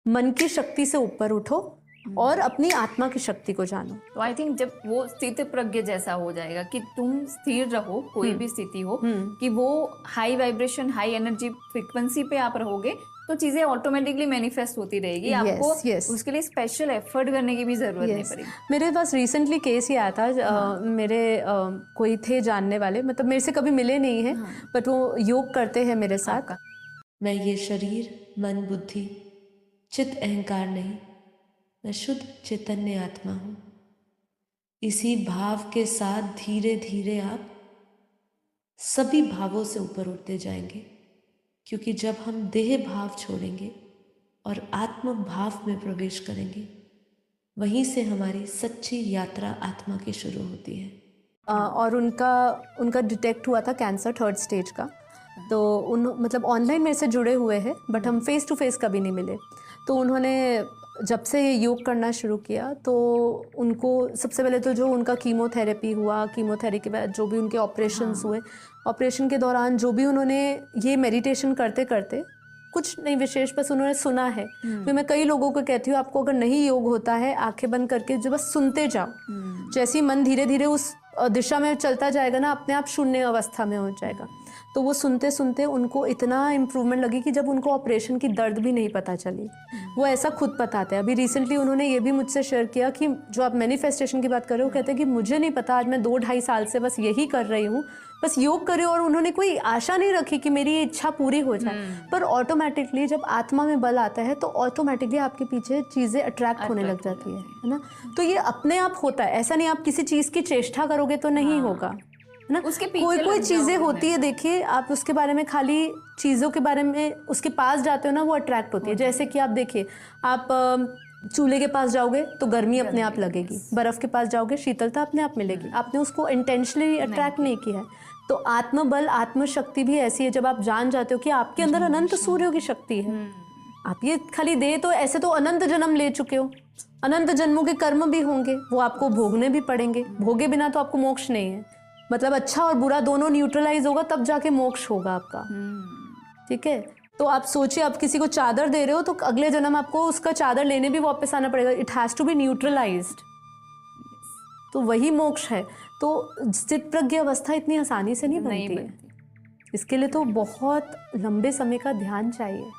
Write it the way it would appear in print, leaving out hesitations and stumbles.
मन की शक्ति से ऊपर उठो और अपनी आत्मा की शक्ति को जानो। तो आई थिंक जब वो स्थित प्रज्ञ जैसा हो जाएगा कि तुम स्थिर रहो, कोई भी स्थिति हो, कि वो high vibration, high energy frequency पे आप रहोगे, तो चीजें ऑटोमेटिकली मैनिफेस्ट होती रहेगी। आपको उसके लिए स्पेशल एफर्ट करने की भी जरूरत नहीं पड़ेगी। मेरे पास रिसेंटली केस ही आया था। मेरे कोई थे जानने वाले, मतलब मेरे से कभी मिले नहीं है, बट वो योग करते हैं मेरे साथ। मैं ये शरीर, मन, बुद्धि, चित्त, अहंकार नहीं, मैं शुद्ध चैतन्य आत्मा हूँ। इसी भाव के साथ धीरे धीरे आप सभी भावों से ऊपर उठते जाएंगे, क्योंकि जब हम देह भाव छोड़ेंगे और आत्म भाव में प्रवेश करेंगे, वहीं से हमारी सच्ची यात्रा आत्मा की शुरू होती है। और उनका डिटेक्ट हुआ था कैंसर 3rd स्टेज का। तो मतलब ऑनलाइन मेरे से जुड़े हुए हैं, बट हम फेस टू फेस कभी नहीं मिले। तो उन्होंने जब से योग करना शुरू किया, तो उनको सबसे पहले तो जो उनका कीमोथेरेपी हुआ, कीमोथेरेपी के बाद जो भी उनके ऑपरेशंस हुए, ऑपरेशन के दौरान जो भी उन्होंने ये मेडिटेशन करते करते, कुछ नहीं विशेष, बस उन्होंने सुना है। तो मैं कई लोगों को कहती हूँ, आपको अगर नहीं योग होता है, आंखें बंद करके जो बस सुनते जाओ। जैसे ही मन धीरे धीरे उस दिशा में चलता जाएगा ना, अपने आप शून्य अवस्था में हो जाएगा। तो वो सुनते सुनते उनको इतना इम्प्रूवमेंट लगी कि जब उनको ऑपरेशन की दर्द भी नहीं पता चली। वो ऐसा खुद बताते हैं। अभी रिसेंटली उन्होंने ये भी मुझसे शेयर किया कि जो आप मैनिफेस्टेशन की बात कर रहे हो, कहते हैं कि मुझे नहीं पता, आज मैं 2-2.5 साल से बस यही कर रही हूँ, बस योग कर रही हूँ, और उन्होंने कोई आशा नहीं रखी कि मेरी ये इच्छा पूरी हो जाए। पर ऑटोमेटिकली जब आत्मा में बल आता है, तो ऑटोमेटिकली आपके पीछे चीज़ें अट्रैक्ट होने लग जाती है ना। तो ये अपने आप होता है, ऐसा नहीं आप किसी चीज़ की चेष्टा करोगे तो नहीं होगा, है ना। उसके पीछे कोई चीज़ें होती है, देखिए आप उसके बारे में, खाली चीज़ों के बारे में उसके पास जाते हो ना, वो अट्रैक्ट होती है। जैसे कि आप देखिए, आप चूल्हे के पास जाओगे तो गर्मी अपने आप लगेगी, बर्फ़ के पास जाओगे शीतलता अपने आप मिलेगी। आपने उसको इंटेंशनली अट्रैक्ट नहीं किया है। तो आत्मबल, आत्मशक्ति भी ऐसी है, जब आप जान जाते हो कि आपके अंदर अनंत सूर्यों की शक्ति है। आप ये खाली दे, तो ऐसे तो अनंत जन्म ले चुके हो, अनंत जन्मों के कर्म भी होंगे, वो आपको भोगने भी पड़ेंगे। भोगे बिना तो आपको मोक्ष नहीं है। मतलब अच्छा और बुरा दोनों न्यूट्रलाइज होगा, तब जाके मोक्ष होगा आपका। ठीक है। तो आप सोचिए, आप किसी को चादर दे रहे हो, तो अगले जन्म आपको उसका चादर लेने भी वापस आना पड़ेगा। It has to be neutralised. तो वही मोक्ष है। तो स्थित प्रज्ञ अवस्था इतनी आसानी से नहीं बनती है। इसके लिए तो बहुत लंबे समय का ध्यान चाहिए।